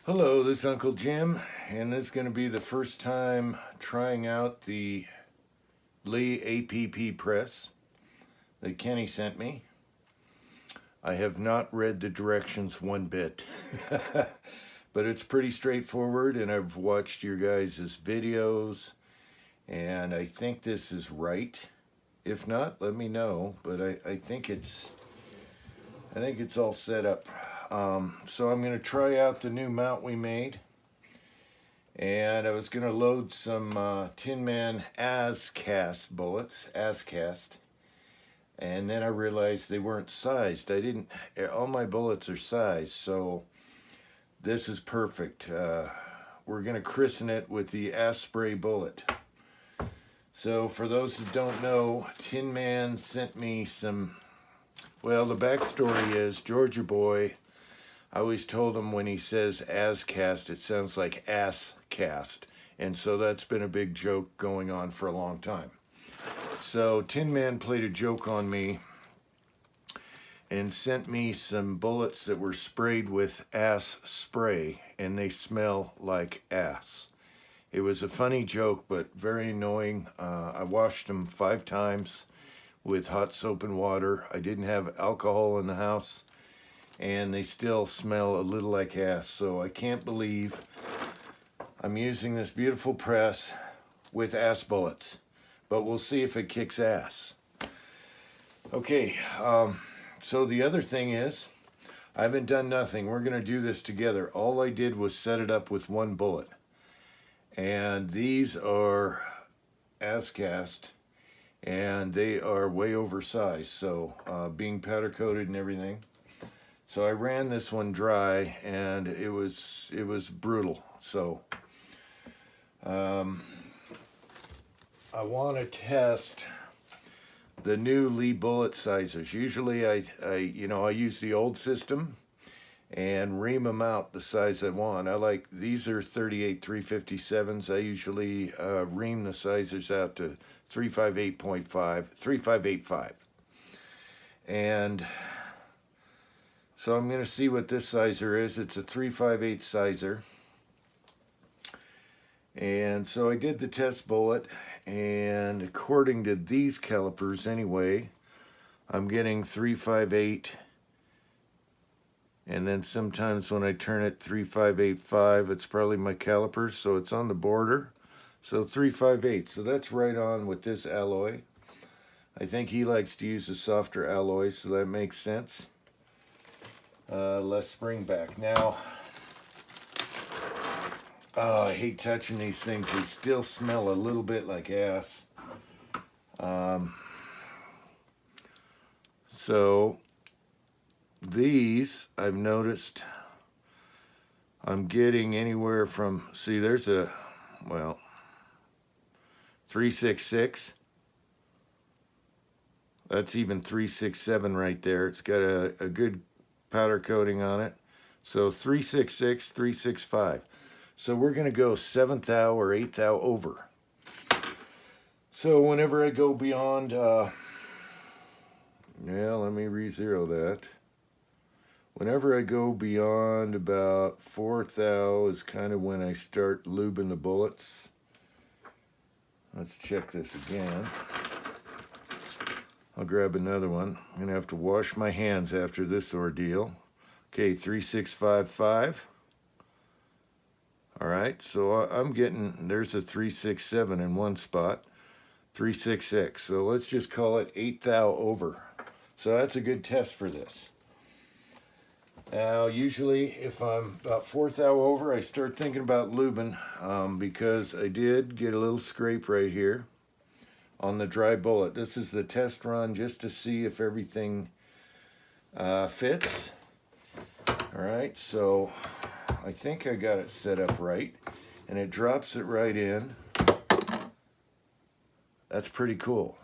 Hello, this is Uncle Jim, and this is going to be the first time trying out the Lee APP press that Kenny sent me. I have not read the directions one bit, but it's pretty straightforward, and I've watched your guys' videos, and I think this is right. If not, let me know, but I think it's all set up. So I'm going to try out the new mount we made. And I was going to load some Tin Man AsCast bullets, AsCast. And then I realized they weren't sized. All my bullets are sized, so this is perfect. We're going to christen it with the Asprey bullet. So for those who don't know, Tin Man sent me some, well, the backstory is Georgia Boy. I always told him when he says AsCast, it sounds like ass cast. And so that's been a big joke going on for a long time. So Tin Man played a joke on me and sent me some bullets that were sprayed with ass spray, and they smell like ass. It was a funny joke, but very annoying. I washed them 5 times with hot soap and water. I didn't have alcohol in the house, and they still smell a little like ass. So I can't believe I'm using this beautiful press with ass bullets, but we'll see if it kicks ass. Okay, so the other thing is, I haven't done nothing. We're gonna do this together. All I did was set it up with one bullet. And these are AsCast, and they are way oversized, so being powder coated and everything. So I ran this one dry, and it was brutal. So I want to test the new Lee bullet sizers. Usually I use the old system and ream them out the size I want. These are 38 357s. I usually ream the sizers out to 358.5, 3585. And so I'm going to see what this sizer is. It's a 358 sizer. And so I did the test bullet, and according to these calipers anyway, I'm getting 358, and then sometimes when I turn it 3585, it's probably my calipers, so it's on the border. So 358, so that's right on with this alloy. I think he likes to use a softer alloy, so that makes sense. Less spring back. Now, I hate touching these things. They still smell a little bit like ass. So these, I've noticed, I'm getting anywhere from, see, there's a, well, 366. That's even 367 right there. It's got a good powder coating on it. So 366, 365. So we're going to go 7th thou or 8th thou over. So whenever I go beyond, let me re-zero that. Whenever I go beyond about 4th thou is kind of when I start lubing the bullets. Let's check this again. I'll grab another one. I'm going to have to wash my hands after this ordeal. Okay, 3655. All right, so I'm getting, there's a 367 in one spot, 366. So let's just call it 8th thou over. So that's a good test for this. Now, usually if I'm about 4th thou over, I start thinking about lubing because I did get a little scrape right here on the dry bullet. This is the test run just to see if everything fits. All right, so I think I got it set up right, and it drops it right in. That's pretty cool.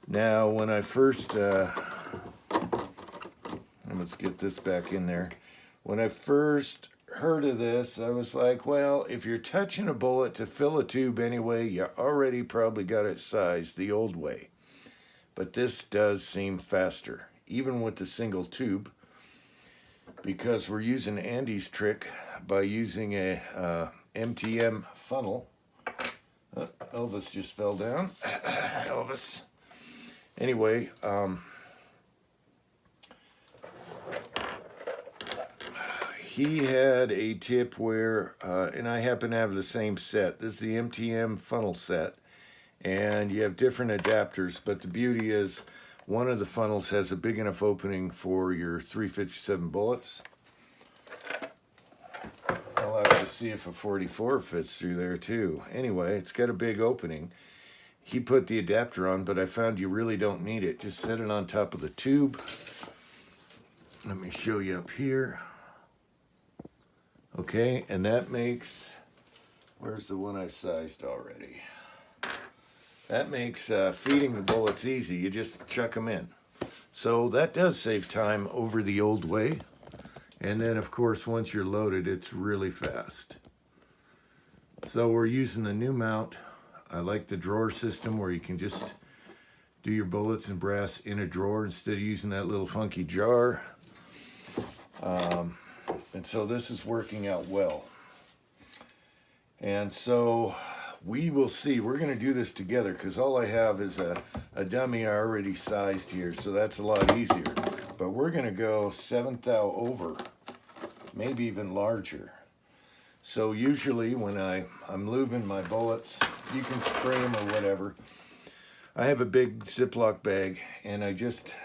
Now, when I first, let's get this back in there. When I first heard of this, I was like, well, if you're touching a bullet to fill a tube anyway, you already probably got it sized the old way. But this does seem faster, even with the single tube. because we're using Andy's trick by using a MTM funnel. Elvis just fell down. Elvis. Anyway, he had a tip where, and I happen to have the same set. This is the MTM funnel set, and you have different adapters, but the beauty is one of the funnels has a big enough opening for your 357 bullets. I'll have to see if a 44 fits through there too. Anyway, it's got a big opening. He put the adapter on, but I found you really don't need it. Just set it on top of the tube. Let me show you up here. Okay, and that makes, where's the one I sized already? That makes feeding the bullets easy. You just chuck them in. So that does save time over the old way. And then, of course, once you're loaded, it's really fast. So we're using the new mount. I like the drawer system where you can just do your bullets and brass in a drawer instead of using that little funky jar. And so this is working out well. And so we will see. We're going to do this together because all I have is a dummy I already sized here, so that's a lot easier. But we're going to go 7th thou over, maybe even larger. So usually when I'm lubing my bullets, you can spray them or whatever. I have a big Ziploc bag, and I just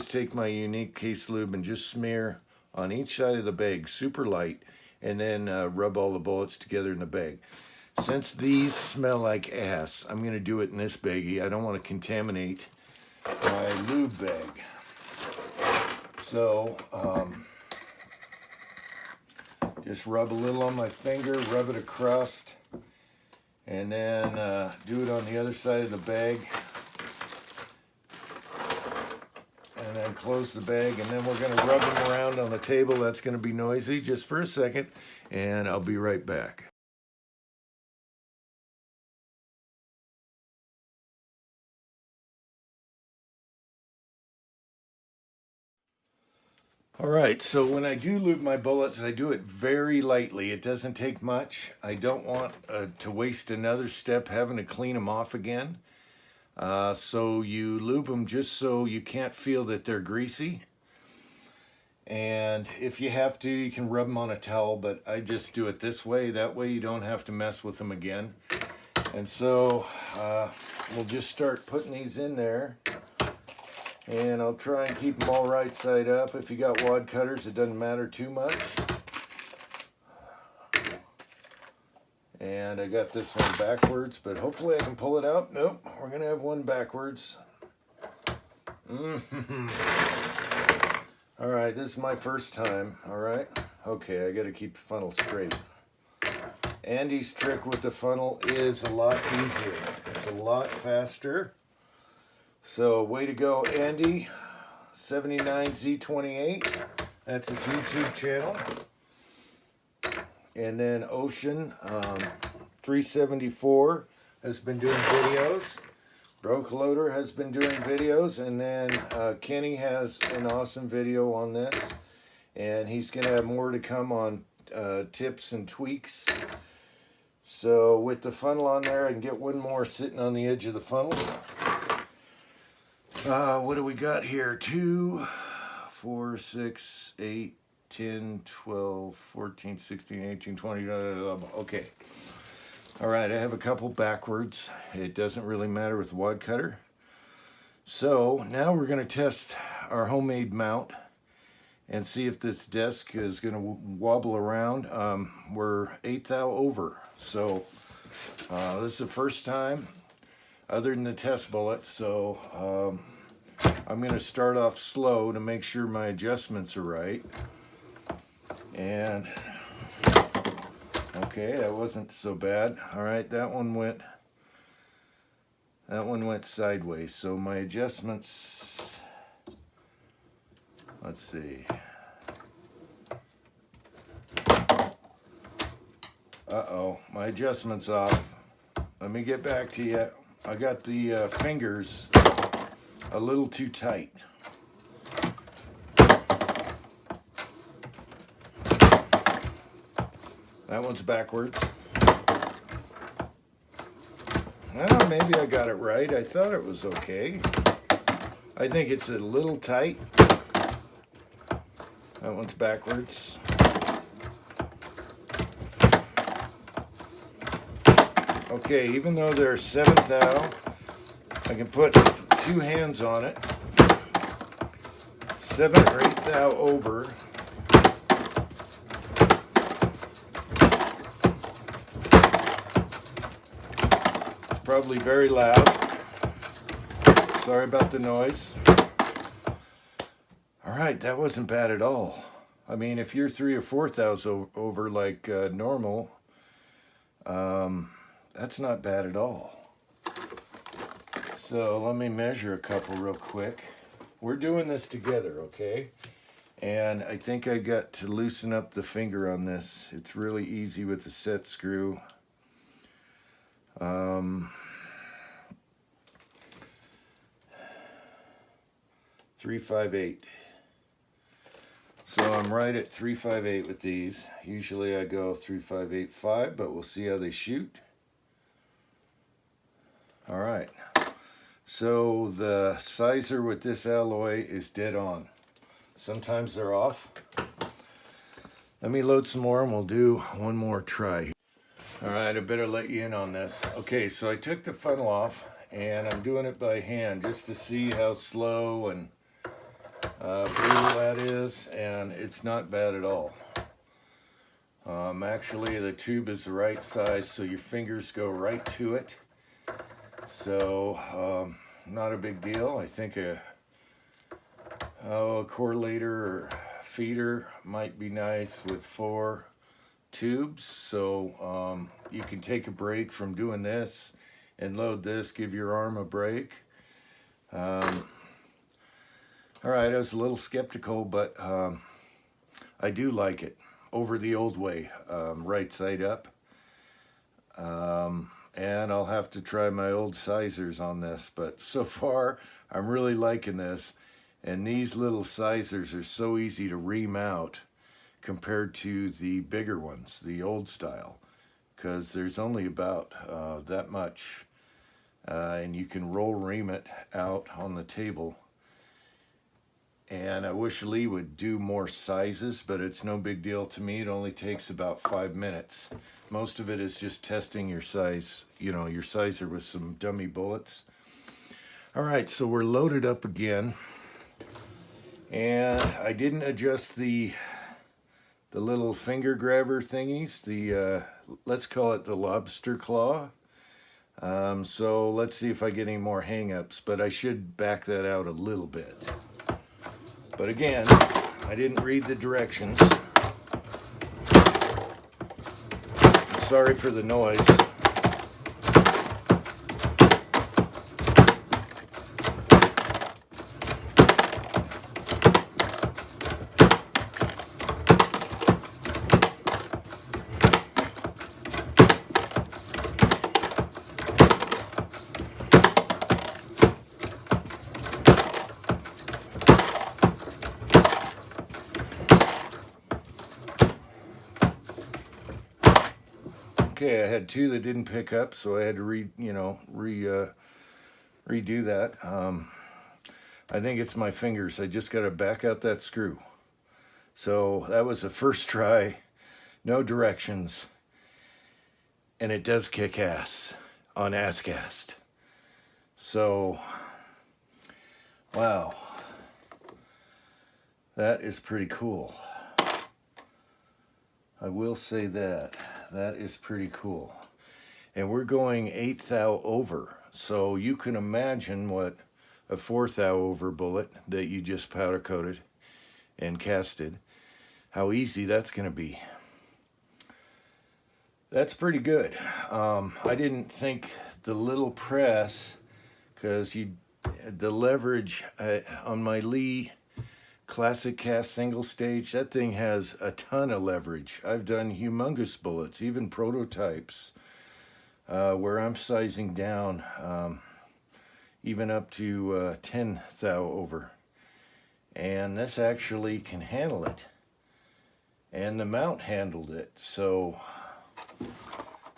take my Unique case lube and just smear on each side of the bag, super light, and then rub all the bullets together in the bag. Since these smell like ass, I'm going to do it in this baggie. I don't want to contaminate my lube bag. So, just rub a little on my finger, rub it across, and then do it on the other side of the bag. And then close the bag, and then we're going to rub them around on the table. That's going to be noisy just for a second, and I'll be right back. All right, so when I do lube my bullets, I do it very lightly. It doesn't take much. I don't want to waste another step having to clean them off again. So you lube them just so you can't feel that they're greasy. And if you have to, you can rub them on a towel, but I just do it this way. That way you don't have to mess with them again. And so we'll just start putting these in there. And I'll try and keep them all right side up. If you got wad cutters, it doesn't matter too much. And I got this one backwards, but hopefully I can pull it out. Nope, we're going to have one backwards. All right, this is my first time, all right? Okay, I got to keep the funnel straight. Andy's trick with the funnel is a lot easier. It's a lot faster. So, way to go, Andy. 79Z28. That's his YouTube channel. And then Ocean 374 has been doing videos. Broke Loader has been doing videos. And then Kenny has an awesome video on this. And he's going to have more to come on tips and tweaks. So, with the funnel on there, I can get one more sitting on the edge of the funnel. What do we got here? 2, 4, 6, 8, 10, 12, 14, 16, 18, 20. Okay. All right, I have a couple backwards. It doesn't really matter with the wad cutter. So now we're going to test our homemade mount and see if this desk is going to wobble around. We're 8th thou over. So this is the first time other than the test bullet. So I'm going to start off slow to make sure my adjustments are right. And okay, that wasn't so bad. All right, that one went sideways. So my adjustments, let's see. Uh-oh, my adjustment's off. Let me get back to you. I got the fingers a little too tight. That one's backwards. Well, maybe I got it right. I thought it was okay. I think it's a little tight. That one's backwards. Okay, even though they're 7th thou, I can put 2 hands on it. 7th or 8th thou over. It's probably very loud. Sorry about the noise. All right, that wasn't bad at all. I mean, if you're 3 or 4 thous over like normal, that's not bad at all. So let me measure a couple real quick. We're doing this together, okay? And I think I got to loosen up the finger on this. It's really easy with the set screw. 358. So I'm right at 358 with these. Usually I go 3585, but we'll see how they shoot. All right. So the sizer with this alloy is dead on. Sometimes they're off. Let me load some more and we'll do one more try. All right, I better let you in on this. Okay, so I took the funnel off and I'm doing it by hand just to see how slow and brutal that is, and it's not bad at all. Actually, the tube is the right size, so your fingers go right to it. So, not a big deal. I think a correlator or feeder might be nice with 4 tubes. So, you can take a break from doing this and load this, give your arm a break. All right, I was a little skeptical, but I do like it over the old way, right side up. And I'll have to try my old sizers on this, but so far I'm really liking this. And these little sizers are so easy to ream out compared to the bigger ones, the old style, because there's only about that much, and you can roll ream it out on the table. And I wish Lee would do more sizes, but it's no big deal to me. It only takes about 5 minutes. Most of it is just testing your size, you know, your sizer with some dummy bullets. All right, so we're loaded up again. And I didn't adjust the little finger grabber thingies, the, let's call it the lobster claw. So let's see if I get any more hang-ups, but I should back that out a little bit. But again, I didn't read the directions. Sorry for the noise. Okay, I had 2 that didn't pick up, so I had to redo that. I think it's my fingers. I just got to back out that screw. So that was the first try, no directions, and it does kick ass on Asscast. So, wow, that is pretty cool. I will say that. That is pretty cool. And we're going 8 thou over. So you can imagine what a 4 thou over bullet that you just powder coated and casted, how easy that's going to be. That's pretty good. I didn't think the little press, because the leverage on my Lee Classic Cast single stage, that thing has a ton of leverage. I've done humongous bullets, even prototypes, where I'm sizing down even up to 10 thou over. And this actually can handle it. and the mount handled it. So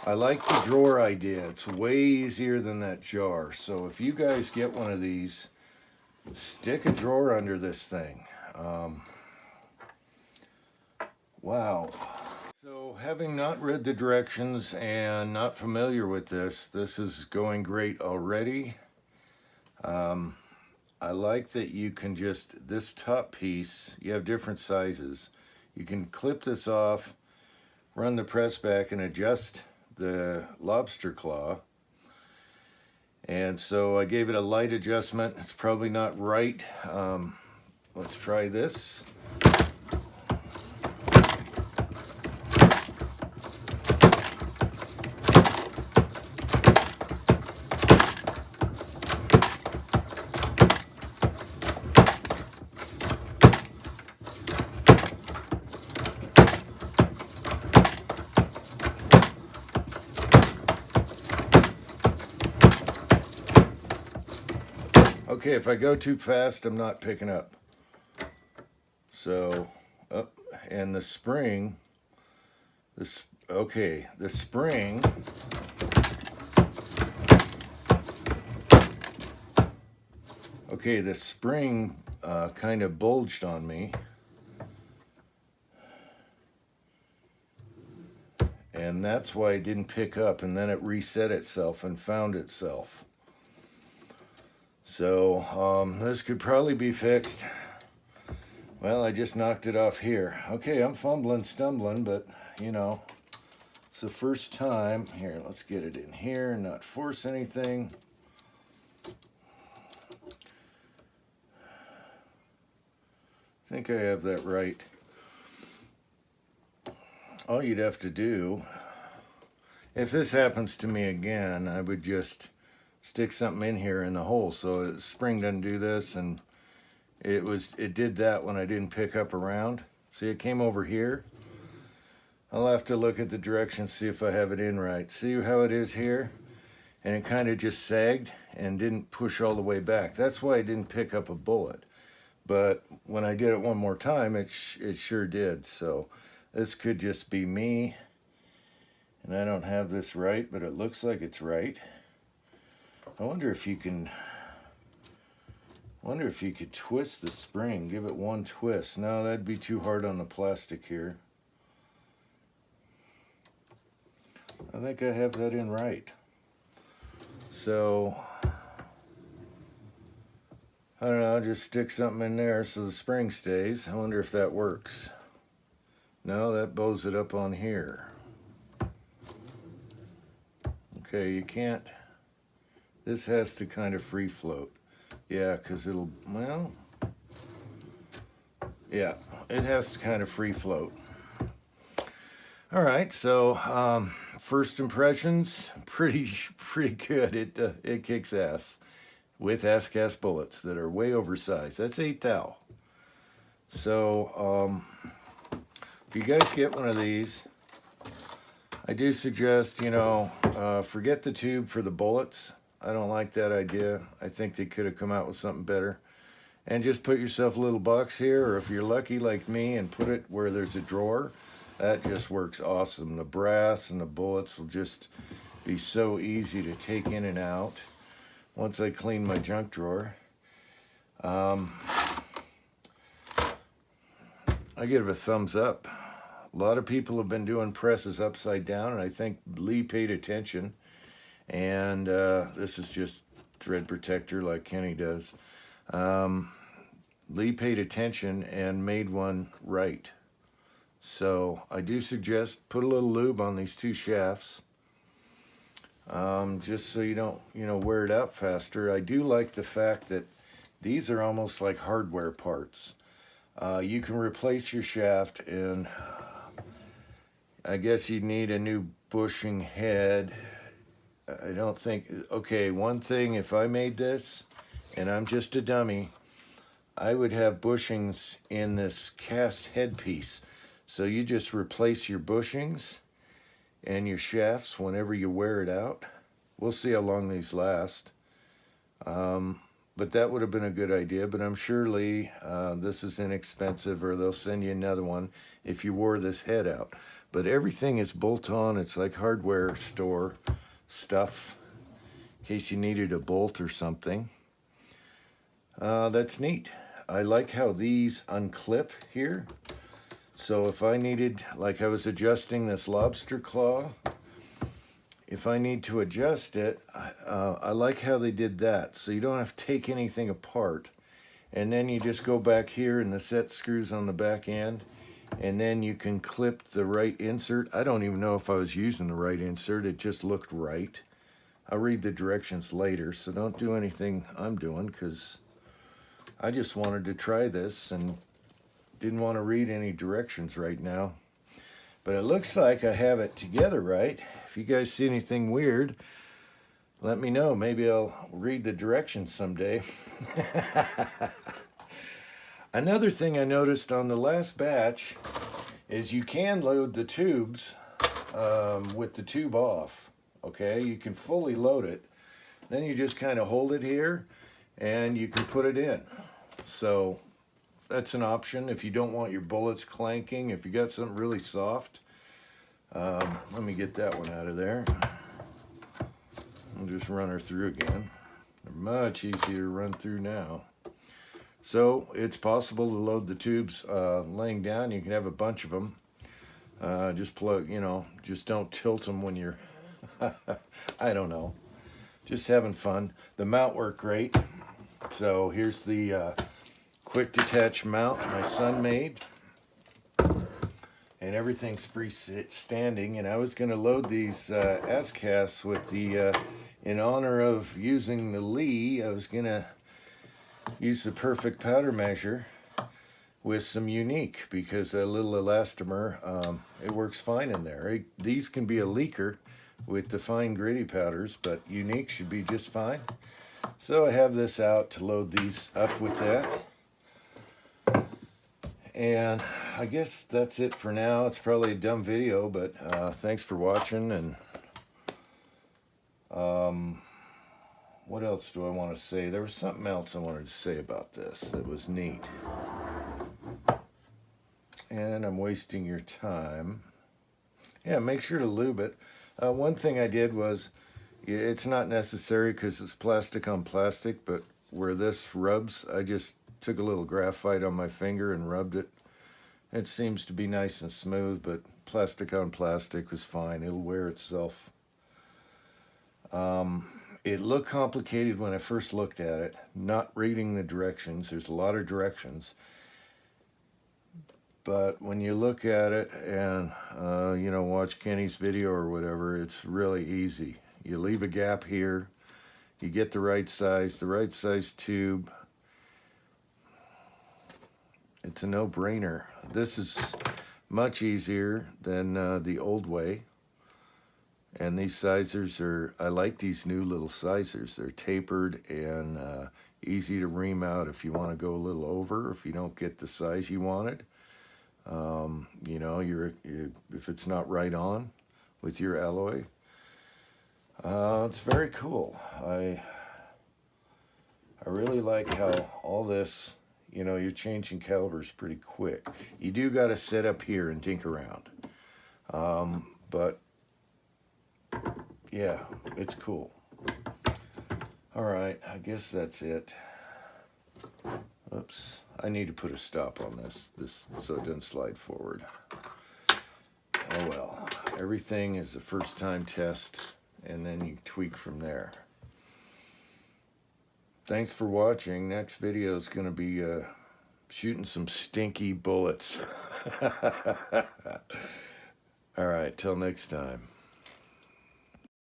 I like the drawer idea. It's way easier than that jar. So if you guys get one of these, stick a drawer under this thing. Wow. So having not read the directions and not familiar with this is going great already. I like that you can just, this top piece, you have different sizes. You can clip this off, run the press back and adjust the lobster claw. And so I gave it a light adjustment. It's probably not right. Let's try this. Okay, if I go too fast, I'm not picking up. So, and the spring, the spring, okay, the spring kind of bulged on me. And that's why it didn't pick up, and then it reset itself and found itself. So this could probably be fixed. Well, I just knocked it off here. Okay, I'm fumbling, stumbling, but you know, it's the first time. Here, let's get it in here and not force anything. I think I have that right. All you'd have to do, if this happens to me again, I would just stick something in here in the hole so the spring doesn't do this, and it did that when I didn't pick up around. See, it came over here. I'll have to look at the directions, see if I have it in right. See how it is here? And it kind of just sagged and didn't push all the way back. That's why I didn't pick up a bullet. But when I did it one more time, it sure did. So this could just be me, and I don't have this right, but it looks like it's right. I wonder if you could twist the spring, give it one twist. No, that'd be too hard on the plastic here. I think I have that in right. So, I don't know, I'll just stick something in there so the spring stays. I wonder if that works. No, that bows it up on here. Okay, you can't. This has to kind of free float. Yeah, because it'll, well, yeah, it has to kind of free float. All right, so first impressions, pretty good. It kicks ass with ASCAS bullets that are way oversized. That's 8 thou. So if you guys get one of these, I do suggest, you know, forget the tube for the bullets. I don't like that idea. I think they could have come out with something better. And just put yourself a little box here, or if you're lucky like me and put it where there's a drawer, that just works awesome. The brass and the bullets will just be so easy to take in and out once I clean my junk drawer. I give it a thumbs up. A lot of people have been doing presses upside down, and I think Lee paid attention. And this is just thread protector like Kenny does. Lee paid attention and made one right. So I do suggest put a little lube on these two shafts, just so you don't, wear it out faster. I do like the fact that these are almost like hardware parts. You can replace your shaft, and I guess you'd need a new bushing head. I don't think, okay, one thing, if I made this, and I'm just a dummy, I would have bushings in this cast headpiece. So you just replace your bushings and your shafts whenever you wear it out. We'll see how long these last. but that would have been a good idea. But I'm sure, Lee, this is inexpensive, or they'll send you another one if you wore this head out. But everything is bolt-on. It's like hardware store stuff, in case you needed a bolt or something. That's neat. I like how these unclip here. So if I needed, like I was adjusting this lobster claw, if I need to adjust it, I like how they did that. So you don't have to take anything apart. And then you just go back here and the set screws on the back end. And then you can clip the right insert. I don't even know if I was using the right insert. It just looked right. I'll read the directions later, so don't do anything I'm doing, because I just wanted to try this and didn't want to read any directions right now. But it looks like I have it together right. If you guys see anything weird, let me know. Maybe I'll read the directions someday. Another thing I noticed on the last batch is you can load the tubes with the tube off. Okay, you can fully load it. Then you just kind of hold it here and you can put it in. So that's an option if you don't want your bullets clanking. If you got something really soft, let me get that one out of there. I'll just run her through again. They're much easier to run through now. So it's possible to load the tubes laying down. You can have a bunch of them. Just plug, just don't tilt them when you're, I don't know, just having fun. The mount worked great. So here's the quick detach mount my son made. And everything's freestanding. And I was going to load these ASCAS with the, in honor of using the Lee, I was going to use the perfect powder measure with some Unique, because a little elastomer, it works fine in there. These can be a leaker with the fine gritty powders, but Unique should be just fine. So I have this out to load these up with that. And I guess that's it for now. It's probably a dumb video, but thanks for watching. And what else do I want to say? There was something else I wanted to say about this that was neat. And I'm wasting your time. Yeah, make sure to lube it. One thing I did was, it's not necessary because it's plastic on plastic, but where this rubs, I just took a little graphite on my finger and rubbed it. It seems to be nice and smooth, but plastic on plastic was fine. It'll wear itself. It looked complicated when I first looked at it, not reading the directions. There's a lot of directions. But when you look at it and, watch Kenny's video or whatever, it's really easy. You leave a gap here. You get the right size tube. It's a no-brainer. This is much easier than the old way. And these sizers are, I like these new little sizers. They're tapered and easy to ream out if you want to go a little over, if you don't get the size you wanted. If it's not right on with your alloy. It's very cool. I really like how all this, you're changing calibers pretty quick. You do got to sit up here and dink around. But yeah, it's cool. All right, I guess that's it. Oops, I need to put a stop on this so it doesn't slide forward. Oh well, everything is a first time test, and then you tweak from there. Thanks for watching. Next video is going to be shooting some stinky bullets. All right, till next time.